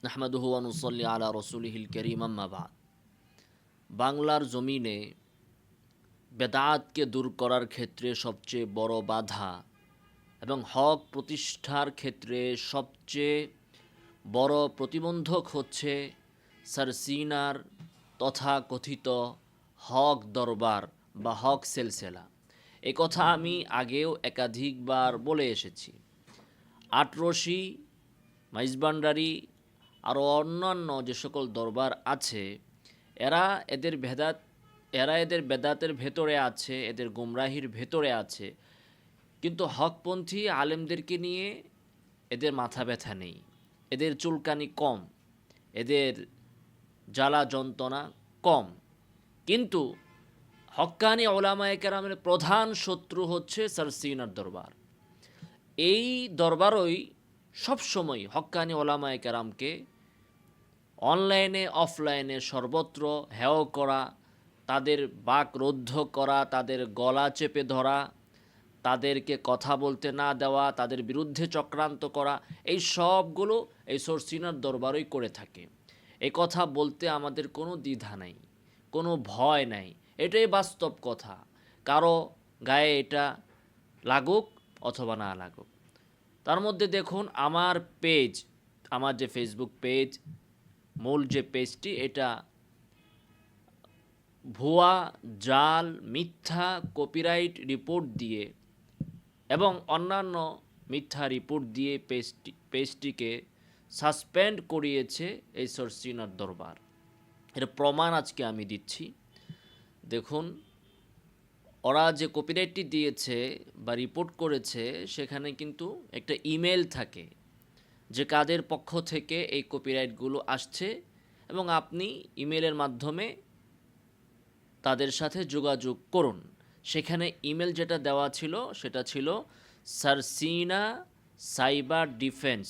নাহমাদুহু ওয়া নুসাল্লি আলা রাসূলিহিল কারীম আম্মা বা'দ। বাংলার জমিনে বেদাতকে দূর করার ক্ষেত্রে সবচেয়ে বড় বাধা এবং হক প্রতিষ্ঠার ক্ষেত্রে সবচেয়ে বড় প্রতিবন্ধক হচ্ছে সারসিনার তথাকথিত হক দরবার বা হক সেলসেলা। এ কথা আমি আগেও একাধিকবার বলে এসেছি। আটরশি, মাইজবান্ডারি আরও অন্যান্য যে সকল দরবার আছে, এরা এদের ভেদাত এরা এদের বেদাতের ভেতরে আছে, এদের গুমরাহির ভেতরে আছে, কিন্তু হকপন্থী আলেমদেরকে নিয়ে এদের মাথা ব্যথা নেই, এদের চুলকানি কম, এদের জ্বালা যন্ত্রণা কম। কিন্তু হক্কানি ওলামায়ে কেরামের প্রধান শত্রু হচ্ছে সারসিনার দরবার। এই দরবারই সবসময় হক্কানি ওলামায়ে কেরামকে অনলাইনে অফলাইনে সর্বত্র হেয় করা, তাদের বাক রুদ্ধ করা, তাদের গলা চেপে ধরা, তাদেরকে কথা বলতে না দেওয়া, তাদের বিরুদ্ধে চক্রান্ত করা, এই সবগুলো এই সারসিনার দরবারই করে থাকে। এই কথা বলতে আমাদের কোনো দ্বিধা নাই, কোনো ভয় নাই, এটাই বাস্তব কথা। কারো গায়ে এটা লাগুক অথবা না লাগুক। তার মধ্যে দেখুন আমার পেজ, আমার যে ফেসবুক পেজ, মূল যে পেজটি, এটা ভুয়া, জাল, মিথ্যা কপিরাইট রিপোর্ট দিয়ে এবং অন্যান্য মিথ্যা রিপোর্ট দিয়ে পেজটিকে সাসপেন্ড করিয়েছে এই সারসিনার দরবার। এর প্রমাণ আজকে আমি দিচ্ছি। দেখুন, ওরা যে কপিরাইটটি দিয়েছে বা রিপোর্ট করেছে, সেখানে কিন্তু একটা ইমেল থাকে যে কাদের পক্ষ থেকে এই কপিরাইটগুলো আসছে, এবং আপনি ইমেলের মাধ্যমে তাদের সাথে যোগাযোগ করুন। সেখানে ইমেল যেটা দেওয়া ছিল সেটা ছিল সারসিনা সাইবার ডিফেন্স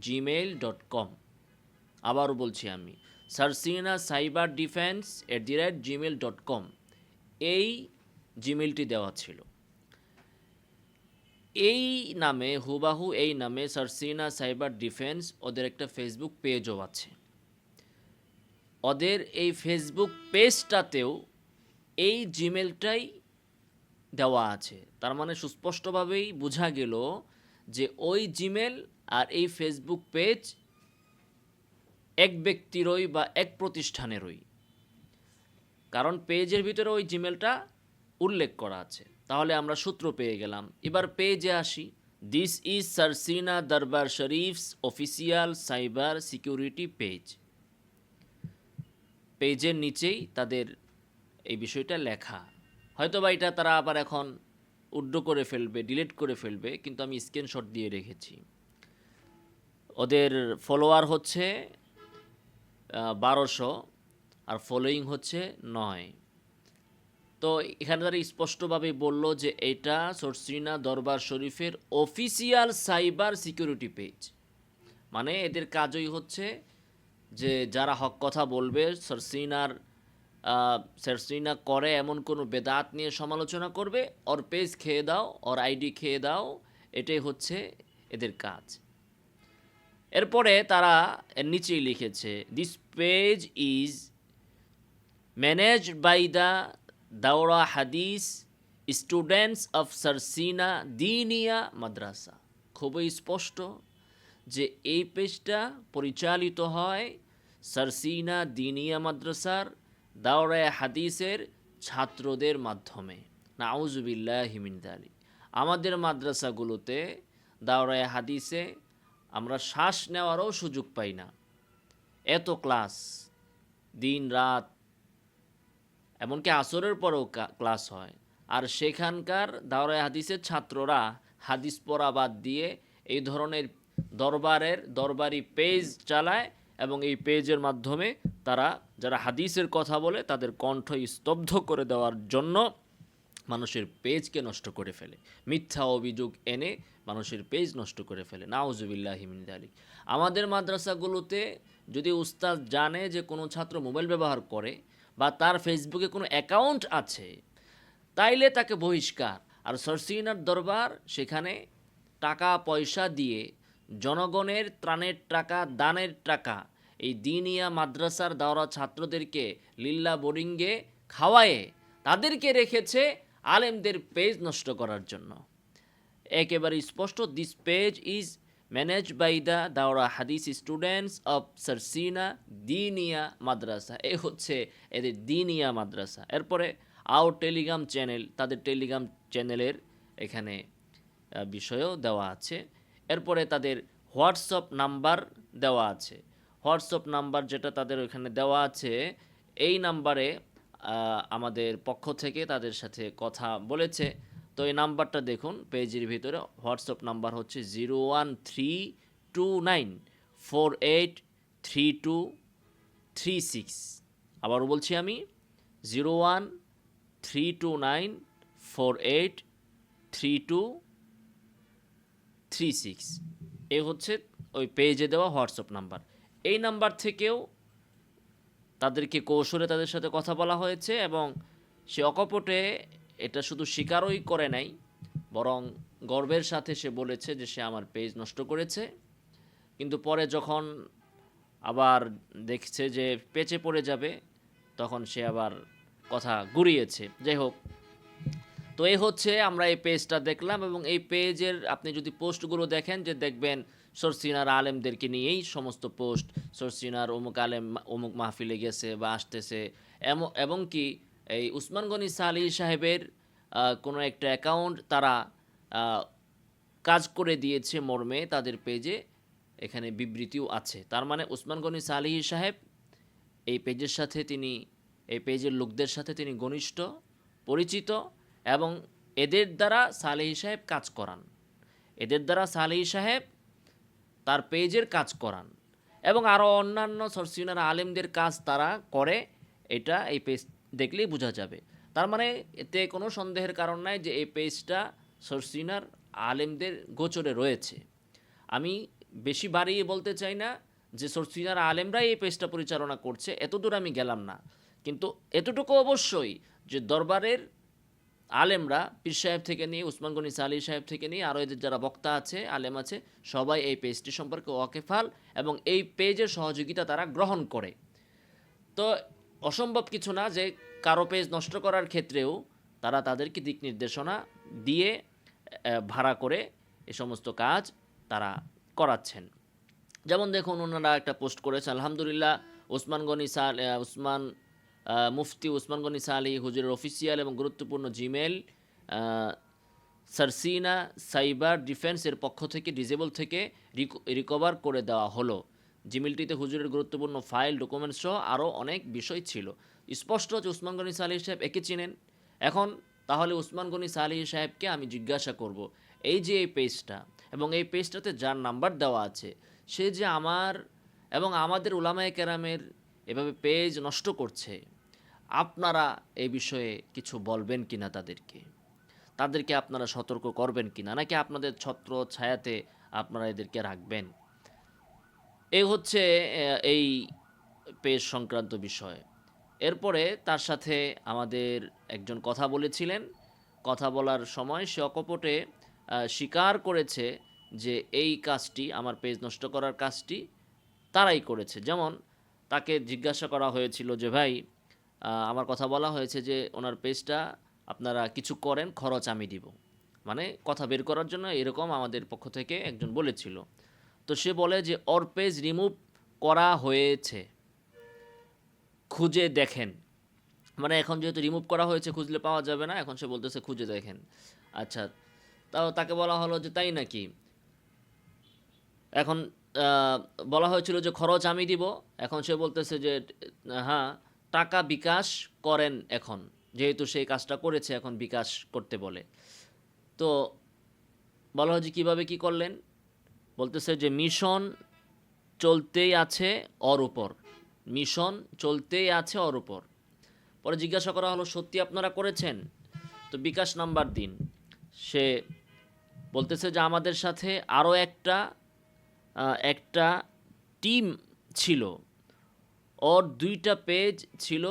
@gmail.com। আবারও বলছি আমি, সারসিনা সাইবার ডিফেন্স @gmail.com, এই জিমেলটি দেওয়া ছিল। এই নামে, হুবাহু এই নামে সারসিনা সাইবার ডিফেন্স, ওদের একটা ফেসবুক পেজও আছে। ওদের এই ফেসবুক পেজটাতেও এই জিমেলটাই দেওয়া আছে। তার মানে সুস্পষ্টভাবেই বোঝা গেল যে ওই জিমেল আর এই ফেসবুক পেজ এক ব্যক্তিরই বা এক প্রতিষ্ঠানেরই, কারণ পেজের ভিতরে ওই জিমেলটা উল্লেখ করা আছে। তাহলে আমরা সূত্র পেয়ে গেলাম। এবার পেজে আসি। দিস ইজ সারসিনা দরবার শরীফস অফিসিয়াল সাইবার সিকিউরিটি পেজ। পেজের নিচেই তাদের এই বিষয়টা লেখা। হয়তো বা এটা তারা আবার এখন উড্ড করে ফেলবে, ডিলিট করে ফেলবে, কিন্তু আমি স্ক্রিনশট দিয়ে রেখেছি। ওদের ফলোয়ার হচ্ছে 1200 আর ফলোয়িং হচ্ছে 9। তো এখানে তারা স্পষ্টভাবে বলল যে এটা সারসিনা দরবার শরীফের অফিসিয়াল সাইবার সিকিউরিটি পেজ। মানে এদের কাজই হচ্ছে যে যারা হক কথা বলবে, সারসিনা করে এমন কোনো বেদাত নিয়ে সমালোচনা করবে, ওর পেজ খেয়ে দাও, ওর আইডি খেয়ে দাও, এটাই হচ্ছে এদের কাজ। এরপরে তারা এর নিচেই লিখেছে, this page is managed by the দাওরা হাদিস স্টুডেন্টস অফ সারসিনা দিনিয়া মাদ্রাসা। খুবই স্পষ্ট যে এই পেজটা পরিচালিত হয় সারসিনা দিনিয়া মাদ্রাসার দাওরা হাদিসের ছাত্রদের মাধ্যমে। নাউজুবিল্লাহি মিন যালিক। আমাদের মাদ্রাসাগুলোতে দাওরা হাদিসে আমরা শ্বাস নেওয়ারও সুযোগ পাই না, এত ক্লাস, দিন রাত, এমনকি আসরের পরেও ক্লাস হয়। আর সেখানকার দাওরা হাদিসের ছাত্ররা হাদিস পড়া বাদ দিয়ে এই ধরনের দরবারি পেজ চালায়, এবং এই পেজের মাধ্যমে তারা যারা হাদিসের কথা বলে তাদের কণ্ঠ স্তব্ধ করে দেওয়ার জন্য মানুষের পেজকে নষ্ট করে ফেলে, মিথ্যা অভিযোগ এনে মানুষের পেজ নষ্ট করে ফেলে। নাউজুবিল্লাহি মিন যালিক। আমাদের মাদ্রাসাগুলোতে যদি উস্তাদ জানে যে কোনো ছাত্র মোবাইল ব্যবহার করে বা তার ফেসবুকে কোনো অ্যাকাউন্ট আছে, তাইলে তাকে বহিষ্কার। আর সারসিনার দরবার সেখানে টাকা পয়সা দিয়ে জনগণের ত্রাণের টাকা, দানের টাকা এই দিনিয়া মাদ্রাসার দাওরা ছাত্রদেরকে লিল্লা বোর্ডিংয়ে খাওয়ায়ে তাদেরকে রেখেছে আলেমদের পেজ নষ্ট করার জন্য। একেবারে স্পষ্ট, this page is manage by the দাওরা হাদিস স্টুডেন্টস অফ সারসিনা দিনিয়া মাদ্রাসা। এ হচ্ছে এদের দিনিয়া মাদ্রাসা। এরপরে আউট টেলিগ্রাম চ্যানেল, তাদের টেলিগ্রাম চ্যানেলের এখানে বিষয়ও দেওয়া আছে। এরপরে তাদের হোয়াটসঅ্যাপ নাম্বার দেওয়া আছে। হোয়াটসঅ্যাপ নাম্বার যেটা তাদের ওখানে দেওয়া আছে, এই নাম্বারে আমাদের পক্ষ থেকে তাদের সাথে কথা বলেছে। তো এই নাম্বারটা দেখুন পেজের ভিতরে, হোয়াটসঅ্যাপ নাম্বার হচ্ছে 01329483236। আবারও বলছি আমি, 01329483236। এই হচ্ছে ওই পেজে দেওয়া হোয়াটসঅ্যাপ নাম্বার। এই নাম্বার থেকেও তাদেরকে কৌশলে তাদের সাথে কথা বলা হয়েছে এবং সে অকপটে এটা শুধু স্বীকারই করে নাই, বরং গর্বের সাথে সে বলেছে যে সে আমার পেজ নষ্ট করেছে। কিন্তু পরে যখন আবার দেখছে যে পেচে পড়ে যাবে, তখন সে আবার কথা ঘুরিয়েছে। যাই হোক, তো এই হচ্ছে আমরা এই পেজটা দেখলাম এবং এই পেজের আপনি যদি পোস্টগুলো দেখেন, যে দেখবেন সরসিনার আলেমদেরকে নিয়েই সমস্ত পোস্ট। সরসিনার অমুক আলেম অমুক মাহফিলে গেছে বা আসতেছে, এবং কি এই উসমান গনি সালি সাহেবের কোনো একটা অ্যাকাউন্ট তারা কাজ করে দিয়েছে মর্মে তাদের পেজে এখানে বিবৃতিও আছে। তার মানে উসমান গনি সালিহি সাহেব এই পেজের সাথে তিনি, এই পেজের লোকদের সাথে তিনি ঘনিষ্ঠ পরিচিত এবং এদের দ্বারা সালেহি সাহেব কাজ করান, এদের দ্বারা সালেহি সাহেব তার পেজের কাজ করান এবং আরও অন্যান্য সরসিনার আলেমদের কাজ তারা করে। এটা এই পেজ দেখলেই বোঝা যাবে। তার মানে এতে কোনো সন্দেহের কারণ নাই যে এই পেজটা সরসিনার আলেমদের গোচরে রয়েছে। আমি বেশি বাড়িয়ে বলতে চাই না যে সরসিনার আলেমরাই এই পেজটা পরিচালনা করছে, এতদূর আমি গেলাম না। কিন্তু এতটুকু অবশ্যই যে দরবারের আলেমরা, পীর সাহেব থেকে নিয়ে উসমান গনি সালি সাহেব থেকে নিয়ে আরও এদের যারা বক্তা আছে, আলেম আছে, সবাই এই পেজটি সম্পর্কে ওয়াকিফাল এবং এই পেজের সহযোগিতা তারা গ্রহণ করে। তো অসম্ভব কিছু না যে কারো পেজ নষ্ট করার ক্ষেত্রেও তারা তাদেরকে দিক নির্দেশনা দিয়ে ভাড়া করে এ সমস্ত কাজ তারা করাচ্ছেন। যেমন দেখুন, ওনারা একটা পোস্ট করেছে, আলহামদুলিল্লাহ মুফতি উসমান গনি সালি হুজুরের অফিসিয়াল এবং গুরুত্বপূর্ণ জিমেল সারসিনা সাইবার ডিফেন্সের পক্ষ থেকে ডিজেবল থেকে রিকভার করে দেওয়া হলো। জিমেলটিতে হুজুরের গুরুত্বপূর্ণ ফাইল, ডকুমেন্টস সহ আরও অনেক বিষয় ছিল। স্পষ্ট যে উসমান গনি সালি সাহেব একে চিনেন। এখন তাহলে উসমান গনি সালি সাহেবকে আমি জিজ্ঞাসা করব, এই যে এই পেজটা এবং এই পেজটাতে যার নাম্বার দেওয়া আছে, সে যে আমার এবং আমাদের উলামায়ে কেরামের এভাবে পেজ নষ্ট করছে, আপনারা এই বিষয়ে কিছু বলবেন কিনা? তাদেরকে আপনারা সতর্ক করবেন কিনা, নাকি আপনাদের ছত্র ছায়াতে আপনারা এদেরকে রাখবেন? এই হচ্ছে এই পেজ সংক্রান্ত বিষয়। এরপরে তার সাথে আমাদের একজন কথা বলেছিলেন। কথা বলার সময় সে অকপটে স্বীকার করেছে যে এই কাজটি, আমার পেজ নষ্ট করার কাজটি তারাই করেছে। যেমন তাকে জিজ্ঞাসা করা হয়েছিল যে ভাই, আমার কথা বলা হয়েছে যে ওনার পেজটা আপনারা কিছু করেন, খরচ আমি দিব, মানে কথা বের করার জন্য এরকম আমাদের পক্ষ থেকে একজন বলেছিল। তো সে বলে যে ওর পেজ রিমুভ করা হয়েছে, খুঁজে দেখেন। মানে এখন যেহেতু রিমুভ করা হয়েছে, খুঁজলে পাওয়া যাবে না, এখন সে বলতেছে খুঁজে দেখেন। আচ্ছা, তাও তাকে বলা হলো যে তাই নাকি। এখন বলা হয়েছিল যে খরচ আমি দিব, এখন সে বলতেছে যে হ্যাঁ, টাকা বিকাশ করেন। এখন যেহেতু সেই কাজটা করেছে, এখন বিকাশ করতে বলে। তো বলা হয় যে কীভাবে কী করলেন, বলতেছে যে মিশন চলতেই আছে ওর উপর, মিশন চলতেই আছে ওর উপর। পরে জিজ্ঞাসা করা হলো সত্যি আপনারা করেছেন? তো বিকাশ নাম্বার দিন। সে বলতেছে যে আমাদের সাথে আরও একটা টিম ছিল, ওর 2টা পেজ ছিল,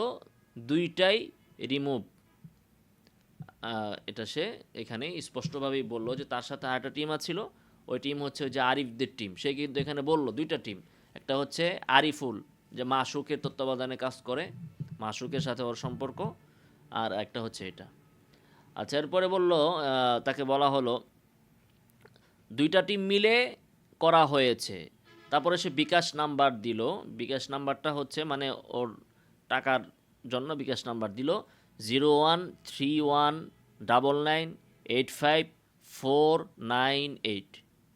2টাই রিমুভ। এটা সে এখানে স্পষ্টভাবেই বলল যে তার সাথে আরেকটা টিম ছিল, ওই টিম হচ্ছে ওই যে আরিফদের টিম। সে কিন্তু এখানে বললো দুইটা টিম, একটা হচ্ছে আরিফুল যে মাসুকের তত্ত্বাবধানে কাজ করে, মাসুকের সাথে ওর সম্পর্ক, আর একটা হচ্ছে এটা। আচ্ছা, এরপরে বললো তাকে বলা হলো দুইটা টিম মিলে করা হয়েছে। তারপরে সে বিকাশ নাম্বার দিল, বিকাশ নাম্বারটা হচ্ছে মানে ওর টাকার জন্য বিকাশ নাম্বার দিল 0131998548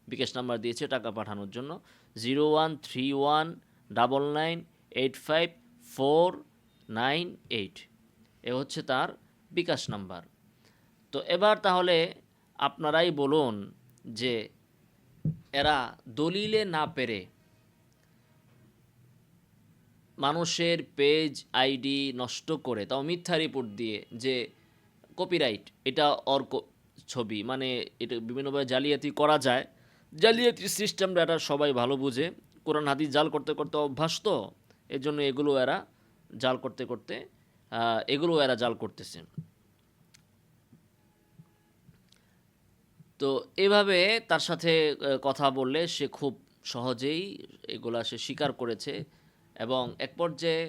বিকাশ নাম্বার দিয়েছে টাকা পাঠানোর জন্য 0131998548 এ হচ্ছে তার বিকাশ নাম্বার। তো এবার তাহলে আপনারাই বলুন যে এরা দলিলে না পেরে মানুষের পেজ আইডি নষ্ট করে, তাও মিথ্যা রিপোর্ট দিয়ে যে কপিরাইট এটা ওর ছবি, মানে এটা বিভিন্নভাবে জালিয়াতি করা যায়। জালিয়াতি সিস্টেমটা এটা সবাই ভালো বুঝে, কোরআন হাদিস জাল করতে করতে অভ্যাস, তো এর জন্য এগুলো এরা জাল করতে করতে জাল করতেছে। তো এভাবে তার সাথে কথা বললে সে খুব সহজেই এগুলা সে স্বীকার করেছে, এবং এক পর্যায়ে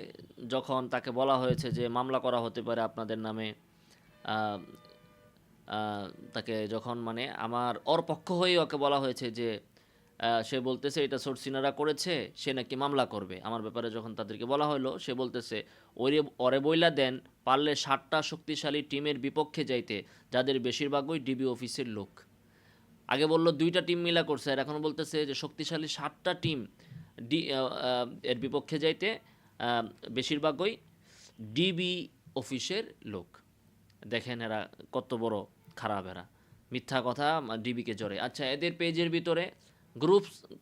যখন তাকে বলা হয়েছে যে মামলা করা হতে পারে আপনাদের নামে, তাকে যখন মানে ওর পক্ষ হয়ে ওকে বলা হয়েছে যে সে বলতেছে এটা সোর্সিনারা করেছে, সে নাকি মামলা করবে আমার ব্যাপারে। যখন তাদেরকে বলা হলো সে বলতেছে ওরে বইলা দেন পারলে 7টা শক্তিশালী টিমের বিপক্ষে যাইতে, যাদের বেশিরভাগই ডিবি অফিসের লোক। আগে বললো 2টা টিম মিলা করছে, আর এখন বলতেছে যে শক্তিশালী 7টা টিম এর বিপক্ষে যাইতে, বেশিরভাগই ডিবি অফিসের লোক। দেখেন এরা কত বড় খারাপ, এরা মিথ্যা কথা ডিবিকে জড়ে। আচ্ছা, এদের পেজের ভিতরে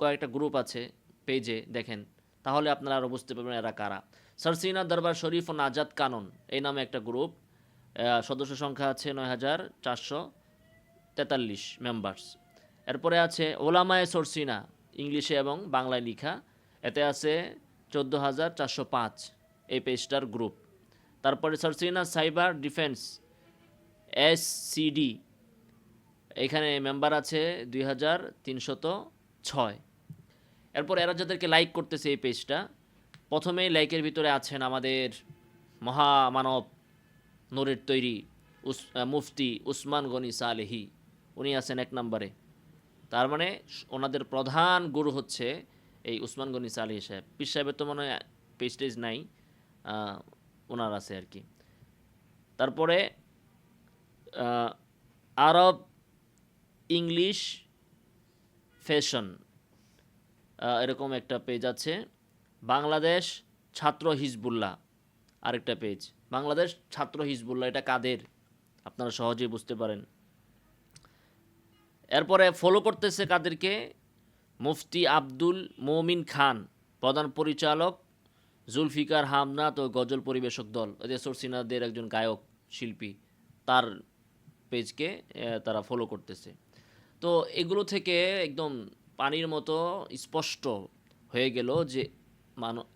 কয়েকটা গ্রুপ আছে পেজে, দেখেন তাহলে আপনারা আরও বুঝতে পারবেন এরা কারা। সারসিনা দরবার শরীফ ও নাজাত কানন এই নামে একটা গ্রুপ, সদস্য সংখ্যা আছে 9443 মেম্বার্স। এরপরে আছে ওলামায়ে সরসিনা, ইংলিশে এবং বাংলায় লেখা, এতে আছে 14405 এই পেজটার গ্রুপ। তারপরে সরসিনা সাইবার ডিফেন্স SCD, এখানে মেম্বার আছে 2306। এরপর এরা যাদেরকে লাইক করতেছে এই পেজটা, প্রথমেই লাইকের ভিতরে আছেন আমাদের মহামানব নূরের তৈরি মুফতি উসমান গনি সালেহি, উনি আছেন 1 নম্বরে। তার মানে ওনাদের প্রধান গুরু হচ্ছে এই উসমান গনি সালেহি সাহেব। পীর সাহেবের তো মনে হয় পেজটেজ নাই, ওনার আছে আর কি। তারপরে আরব ইংলিশ ফ্যাশন এরকম একটা পেজ আছে। বাংলাদেশ ছাত্র হিজবুল্লাহ আরেকটা পেজ। বাংলাদেশ ছাত্র হিজবুল্লাহ এটা কাদের, আপনারা সহজেই বুঝতে পারেন। এরপরে ফলো করতেছে কাদেরকে, মুফতি আব্দুল মমিন খান, প্রধান পরিচালক জুলফিকার হামনাত ও গজল পরিবেশক দল, এদের সরসিনাদের একজন গায়ক শিল্পী, তার পেজকে তারা ফলো করতেছে। তো এগুলো থেকে একদম পানির মতো স্পষ্ট হয়ে গেল যে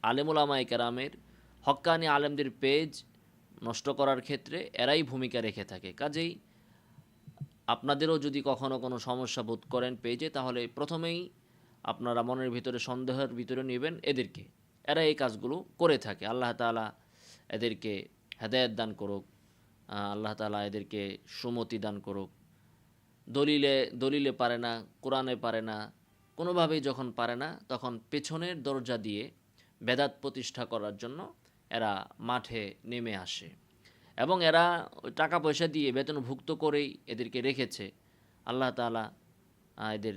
আলেমুলামায়ে কেরামের, হক্কানি আলেমদের পেজ নষ্ট করার ক্ষেত্রে এরাই ভূমিকা রেখে থাকে। কাজেই আপনাদেরও যদি কখনো কোনো সমস্যা বোধ করেন পেজে, তাহলে প্রথমেই আপনারা মনের ভিতরে সন্দেহের ভিতরে নেবেন এদেরকে, এরা এই কাজগুলো করে থাকে। আল্লাহ তাআলা এদেরকে হেদায়েত দান করুক, আল্লাহ তাআলা এদেরকে সুমতি দান করুক। দলিলে পারে না, কোরআনে পারে না, কোনোভাবেই যখন পারে না, তখন পেছনের দরজা দিয়ে বেদাত প্রতিষ্ঠা করার জন্য এরা মাঠে নেমে আসে, এবং এরা টাকা পয়সা দিয়ে বেতনভুক্ত করেই এদেরকে রেখেছে। আল্লাহ তাআলা এদের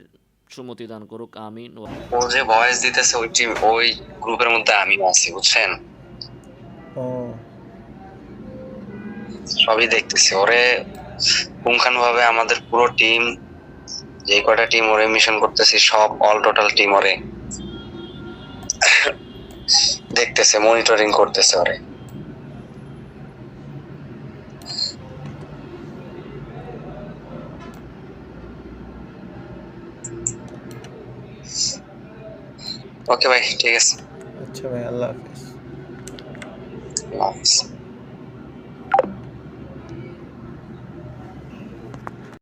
সুমতি দান করুক, আমিন। ও যে ভয়েস দিতেছে ওই গ্রুপের মধ্যে আমিও আছি, বুঝছেন? সবই দেখতেছি। ওরে পুঙ্খানুভাবে আমাদের পুরো টিম, যে কয়টা টিম ওরে মিশন করতেছি, সব অল টোটাল টিম ওরে দেখতেছে, মনিটরিং করতেছে ওরে। ওকে ভাই, ঠিক আছে। আচ্ছা ভাই, আল্লাহ হাফেজ। আল্লাহ হাফেজ।